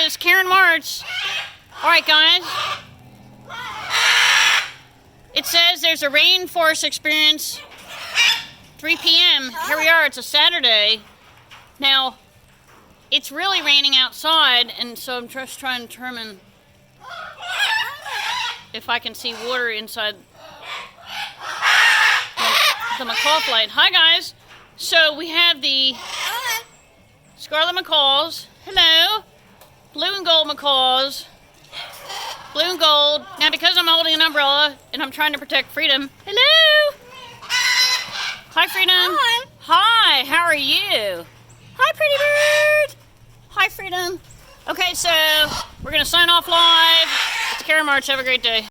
it's Karen March. All right, guys. It says there's a rainforest experience, 3 p.m. Here we are. It's a Saturday. Now, it's really raining outside, and so I'm just trying to determine if I can see water inside the macaw flight. Hi, guys. So we have the Scarlet Macaws. Hello. Blue and gold macaws. Blue and gold. Now, because I'm holding an umbrella and I'm trying to protect Freedom. Hello. Hi, Freedom. Hi. Hi, how are you? Hi, pretty bird. Hi, Freedom. Okay, so we're going to sign off live. It's Karen March. Have a great day.